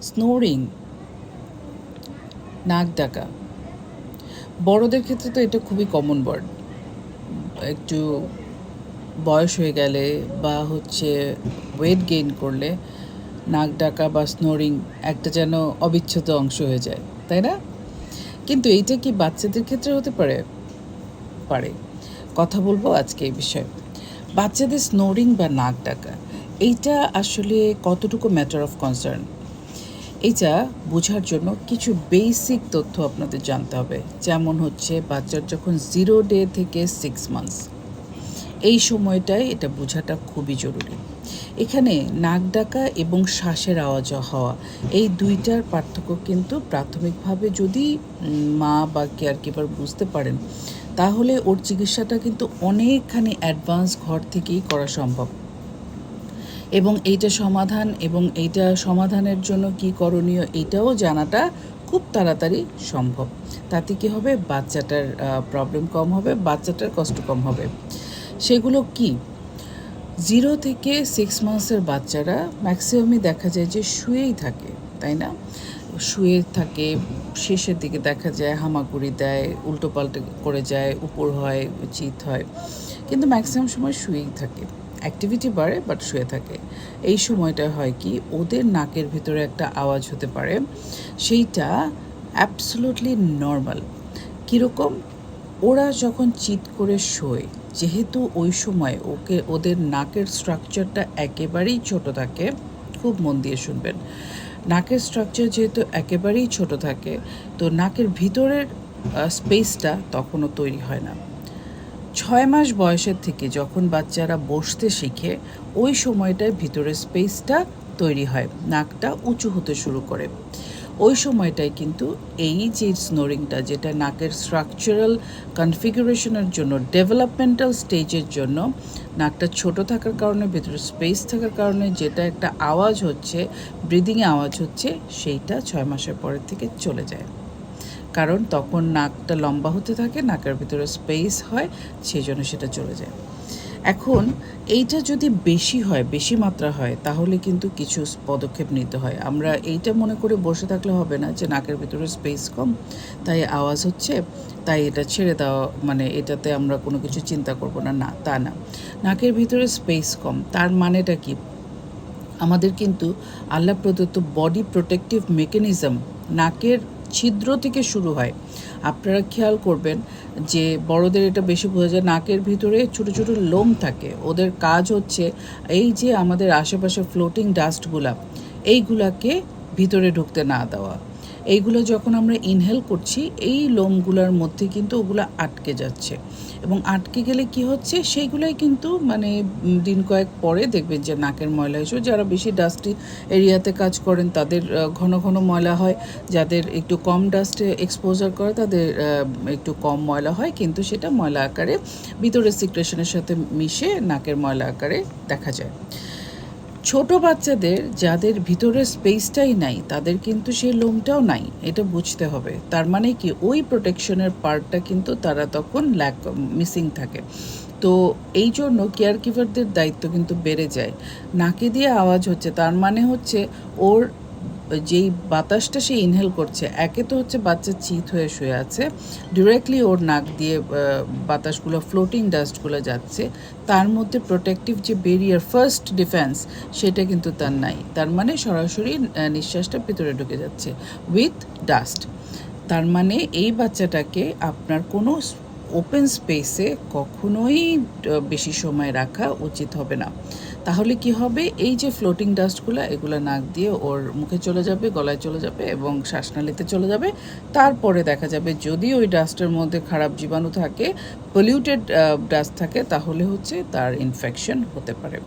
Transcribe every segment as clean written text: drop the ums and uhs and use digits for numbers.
Snoring, নাক ডাকা, বড়দের ক্ষেত্রে তো এটা খুবই কমন ওয়ার্ড। একটু বয়স হয়ে গেলে বা ওয়েট গেইন করলে নাক ডাকা বা স্নোরিং একটা যেন অবিচ্ছেদ্য অংশ হয়ে যায়, তাই না? কিন্তু এইটা কি বাচ্চাদের ক্ষেত্রে হতে পারে? পারে। কথা বলবো আজকে এই বিষয়ে। বাচ্চাদের স্নোরিং বা নাক ডাকা, এইটা আসলে কতটুকু ম্যাটার অফ কনসার্ন, এটা বোঝার জন্য কিছু বেসিক তথ্য আপনাদের জানতে হবে। যেমন বাচ্চার যখন 0 ডে থেকে 6 মান্থস, এই সময়টায় এটা বোঝাটা খুবই জরুরি। এখানে নাক ডাকা এবং শ্বাসের আওয়াজ হওয়া, এই দুইটার পার্থক্য কিন্তু প্রাথমিকভাবে যদি মা বা কেয়ারগিভার বুঝতে পারেন, তাহলে ওর চিকিৎসাটা কিন্তু অনেকখানি অ্যাডভান্স ঘর থেকেই করা সম্ভব। এবং এইটা সমাধানের জন্য কি করণীয়, এটাও জানাটা খুব তাড়াতাড়ি সম্ভব। তাতে কি হবে, বাচ্চাটার প্রবলেম কম হবে, বাচ্চাটার কষ্ট কম হবে। সেগুলো কি? 0 থেকে 6 মান্থসের বাচ্চারা ম্যাক্সিমামই দেখা যায় যে শুয়েই থাকে, তাই না? শুয়ে থাকে, শেষের দিকে দেখা যায় হামাগুড়ি দেয়, উল্টো পাল্টে করে যায়, উপর হয়, চিত হয়, কিন্তু ম্যাক্সিমাম সময় শুয়েই থাকে। অ্যাক্টিভিটি বাড়ে বাট শুয়ে থাকে। এই সময়টা হয় কি, ওদের নাকের ভিতরে একটা আওয়াজ হতে পারে, সেইটা অ্যাবসোলুটলি নর্মাল। কীরকম? ওরা যখন চিৎ করে শোয়, যেহেতু ওই সময় ওদের নাকের স্ট্রাকচারটা একেবারেই ছোট থাকে, খুব মন দিয়ে শুনবেন, নাকের স্ট্রাকচার যেহেতু একেবারেই ছোট থাকে, তো নাকের ভিতরের স্পেসটা তখনও তৈরি হয় না। 6 মাস বয়সের থেকে যখন বাচ্চারা বসতে শিখে, ওই সময়টায় ভিতরের স্পেসটা তৈরি হয়, নাকটা উঁচু হতে শুরু করে। ওই সময়টায় কিন্তু এই যে স্নোরিংটা, যেটা নাকের স্ট্রাকচারাল কনফিগারেশনের জন্য, ডেভেলপমেন্টাল স্টেজের জন্য, নাকটা ছোট থাকার কারণে, ভিতরে স্পেস থাকার কারণে যেটা একটা আওয়াজ হচ্ছে, ব্রিদিংয়ে আওয়াজ হচ্ছে, সেইটা 6 মাসের পরের থেকে চলে যায়। কারণ তখন নাকটা লম্বা হতে থাকে, নাকের ভিতরে স্পেস হয়, সেই জন্য সেটা চলে যায়। এখন এইটা যদি বেশি হয়, বেশি মাত্রা হয়, তাহলে কিন্তু কিছু পদক্ষেপ নিতে হয়। আমরা এইটা মনে করে বসে থাকলে হবে না যে নাকের ভিতরে স্পেস কম, তাই আওয়াজ হচ্ছে, তাই এটা ছেড়ে দেওয়া, মানে এটাতে আমরা কোনো কিছু চিন্তা করব না, না, তা না। নাকের ভিতরে স্পেস কম, তার মানেটা কি? আমাদের কিন্তু আল্লাহ প্রদত্ত বডি প্রোটেক্টিভ মেকানিজম নাকের ছিদ্র থেকে শুরু হয়। আপনারা খেয়াল করবেন যে বড়দের এটা বেশি বোঝা যায়, নাকের ভিতরে ছোটো ছোটো লোম থাকে, ওদের কাজ হচ্ছে এই যে আমাদের আশেপাশে ফ্লোটিং ডাস্টগুলা, এইগুলাকে ভিতরে ঢুকতে না দেওয়া। এইগুলো যখন আমরা ইনহেল করছি, এই লোমগুলোর মধ্যে কিন্তু ওগুলো আটকে যাচ্ছে, এবং আটকে গেলে কি হচ্ছে, সেইগুলোই কিন্তু দিন কয়েক পরে দেখবেন যে নাকের ময়লা এসে, যারা বেশি ডাস্টি এরিয়াতে কাজ করেন তাদের ঘন ঘন ময়লা হয়, যাদের একটু কম ডাস্টে এক্সপোজার করে তাদের একটু কম ময়লা হয়, কিন্তু সেটা ময়লা আকারে ভিতরের সিক্রেশনের সাথে মিশে নাকের ময়লা আকারে দেখা যায়। ছোট বাচ্চাদের যাদের ভিতরের স্পেসটাই নাই, তাদের কিন্তু সেই লোমটাও নাই, এটা বুঝতে হবে। তার মানে কি, ওই প্রোটেকশনের পার্টটা কিন্তু তারা তখন মিসিং থাকে। তো এই জন্য কেয়ার গিভারদের দায়িত্ব কিন্তু বেড়ে যায়। নাকে দিয়ে আওয়াজ হচ্ছে, তার মানে ওর যেই বাতাসটা সে ইনহেল করছে, একে তো বাচ্চা চিত হয়ে শুয়ে আছে, ডিরেক্টলি ওর নাক দিয়ে বাতাসগুলো, ফ্লোটিং ডাস্টগুলো যাচ্ছে, তার মধ্যে প্রোটেক্টিভ যে বেরিয়ার, ফার্স্ট ডিফেন্স, সেটা কিন্তু তার নাই। তার মানে সরাসরি নিঃশ্বাসটা ভিতরে ঢুকে যাচ্ছে উইথ ডাস্ট। তার মানে এই বাচ্চাটাকে আপনার কোনো ওপেন স্পেসে কখনোই বেশি সময় রাখা উচিত হবে না। তাহলে কি হবে, এই যে ফ্লোটিং ডাস্টগুলো, এগুলো নাক দিয়ে ওর মুখে চলে যাবে, গলায় চলে যাবে এবং শ্বাসনালীতে চলে যাবে। তারপরে দেখা যাবে যদি ওই ডাস্টের মধ্যে খারাপ জীবাণু থাকে, পলিউটেড ডাস্ট থাকে, তাহলে তার ইনফেকশন হতে পারে।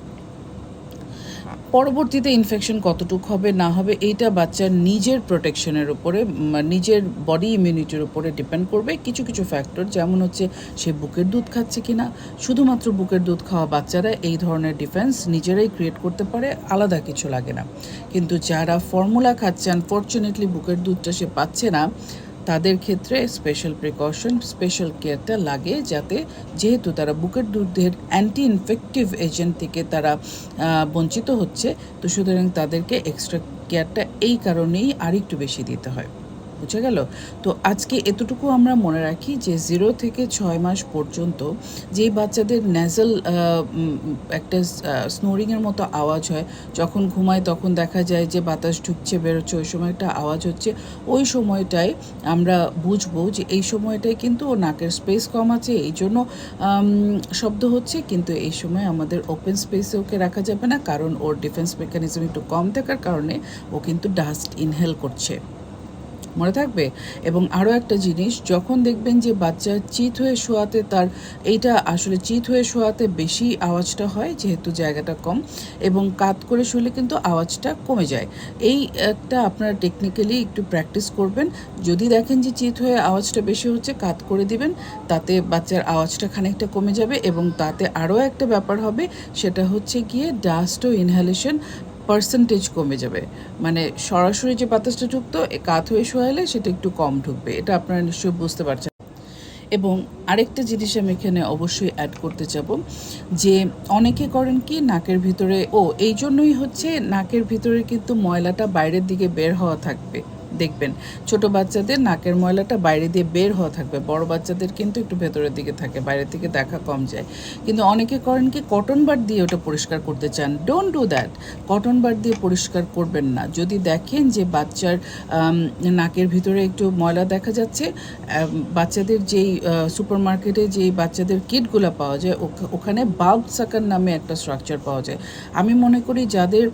পরবর্তীতে ইনফেকশন কতটুকু হবে না হবে, এইটা বাচ্চার নিজের প্রোটেকশনের উপরে, নিজের বডি ইমিউনিটির উপরে ডিপেন্ড করবে। কিছু কিছু ফ্যাক্টর, যেমন সে বুকের দুধ খাচ্ছে কি না। শুধুমাত্র বুকের দুধ খাওয়া বাচ্চারা এই ধরনের ডিফেন্স নিজেরাই ক্রিয়েট করতে পারে, আলাদা কিছু লাগে না। কিন্তু যারা ফর্মুলা খাচ্ছে, আনফর্চুনেটলি বুকের দুধটা সে পাচ্ছে না, তাদের ক্ষেত্রে স্পেশাল প্রিকশন, স্পেশাল কেয়ারটা লাগে, যাতে যেহেতু তারা বুকের দুধের অ্যান্টি ইনফেক্টিভ এজেন্ট থেকে তারা বঞ্চিত হচ্ছে, তো সুতরাং তাদেরকে এক্সট্রা কেয়ারটা এই কারণেই আরেকটু বেশি দিতে হয়। বুঝে গেল? তো আজকে এতটুকু আমরা মনে রাখি যে 0 থেকে 6 মাস পর্যন্ত যেই বাচ্চাদের ন্যাজাল একটা স্নোরিংয়ের মতো আওয়াজ হয়, যখন ঘুমায় তখন দেখা যায় যে বাতাস ঢুকছে বেরোচ্ছে, ওই সময় একটা আওয়াজ হচ্ছে, ওই সময়টায় আমরা বুঝবো যে এই সময়টায় কিন্তু ওর নাকের স্পেস কম আছে, এই জন্য শব্দ হচ্ছে। কিন্তু এই সময় আমাদের ওপেন স্পেসে ওকে রাখা যাবে না, কারণ ওর ডিফেন্স মেকানিজম একটু কম থাকার কারণে ও কিন্তু ডাস্ট ইনহেল করছে। মনে থাকবে। এবং আরও একটা জিনিস, যখন দেখবেন যে বাচ্চা চিত হয়ে শোয়াতে তার এইটা আসলে চিত হয়ে শোয়াতে বেশি আওয়াজটা হয়, যেহেতু জায়গাটা কম, এবং কাত করে শুলে কিন্তু আওয়াজটা কমে যায়। এই একটা আপনারা টেকনিক্যালি একটু প্র্যাকটিস করবেন। যদি দেখেন যে চিত হয়ে আওয়াজটা বেশি হচ্ছে, কাত করে দিবেন, তাতে বাচ্চার আওয়াজটা খানিকটা কমে যাবে। এবং তাতে আরও একটা ব্যাপার হবে, সেটা হচ্ছে গিয়ে ডাস্ট ও ইনহ্যালেশন পার্সেন্টেজ কমে যাবে। মানে সরাসরি যে বাতাসটা ঢুকতো কাত হয়ে শোয়ালে সেটা একটু কম ঢুকবে। এটা আপনারা নিশ্চয়ই বুঝতে পারছেন। এবং আরেকটা জিনিস আমি এখানে অবশ্যই অ্যাড করতে চাব, যে অনেকে করেন কি নাকের ভিতরে, এই জন্যই হচ্ছে নাকের ভিতরে কিন্তু ময়লাটা বাইরের দিকে বের হওয়া থাকবে। দেখবেন ছোট বাচ্চাদের নাকের ময়লাটা বাইরে দিয়ে বের হওয়া থাকবে, বড় বাচ্চাদের কিন্তু একটু ভেতরের দিকে থাকে, বাইরের দিকে দেখা কম যায়। কিন্তু অনেকে করেন কি কটন বাড দিয়ে ওটা পরিষ্কার করতে চান। Don't do that. Cotton bud দিয়ে পরিষ্কার করবেন না। যদি দেখেন যে বাচ্চার নাকের ভিতরে একটু ময়লা দেখা যাচ্ছে, বাচ্চাদের যেই সুপার মার্কেটে যেই বাচ্চাদের কিটগুলো পাওয়া যায়, ওখানে বাল্ব সাকার নামে একটা স্ট্রাকচার পাওয়া যায়। আমি মনে করি যাদের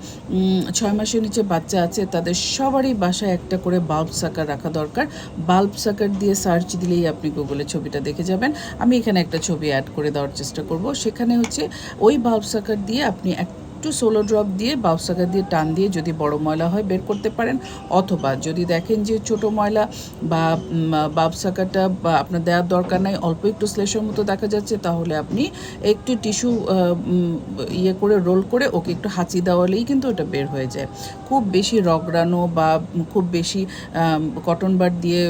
6 মাসের নিচে বাচ্চা আছে তাদের সবারই বাসায় একটা করে বাল্ব সাকার রাখা দরকার। বাল্ব সাকার দিয়ে সার্চ দিলেই আপনি গুগলে ছবিটা দেখে যাবেন। আমি এখানে একটা ছবি অ্যাড করে দেওয়ার চেষ্টা করব। সেখানে হচ্ছে ওই বাল্ব সাকার দিয়ে আপনি একটু সোলো ড্রপ দিয়ে বাল্ব সাকার দিয়ে টান দিয়ে যদি বড় ময়লা হয় বের করতে পারেন, অথবা যদি দেখেন যে ছোট ময়লা বা বাল্ব সাকারটা বা আপনার দেওয়ার দরকার নাই, অল্প একটু স্লেশের মতো দেখা যাচ্ছে, তাহলে আপনি একটু টিস্যু ইয়ে করে রোল করে ওকে একটু হাঁচি দেওয়ালেই কিন্তু ওটা বের হয়ে যায়। খুব বেশি রগড়ানো বা খুব বেশি কটন বাড দিয়ে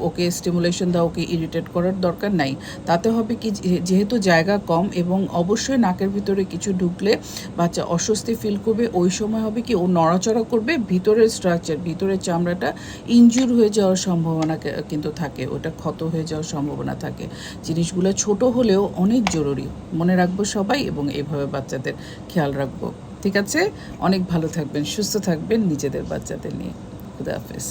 ওকে স্টিমুলেশন দেওয়া, ওকে ইরিটেট করার দরকার নাই। তাতে হবে কি, যেহেতু জায়গা কম এবং অবশ্যই নাকের ভিতরে কিছু ঢুকলে বাচ্চা অস্বস্তি ফিল করবে, ওই সময় হবে কি ও নড়াচড়া করবে, ভিতরের স্ট্রাকচার, ভিতরের চামড়াটা ইনজুর হয়ে যাওয়ার সম্ভাবনা কিন্তু থাকে, ওটা ক্ষত হয়ে যাওয়ার সম্ভাবনা থাকে। জিনিসগুলো ছোট হলেও অনেক জরুরি। মনে রাখবো সবাই, এবং এইভাবে বাচ্চাদের খেয়াল রাখবো। ঠিক আছে? অনেক ভালো থাকবেন, সুস্থ থাকবেন নিজেদের বাচ্চাদের নিয়ে। খুদা হাফেজ।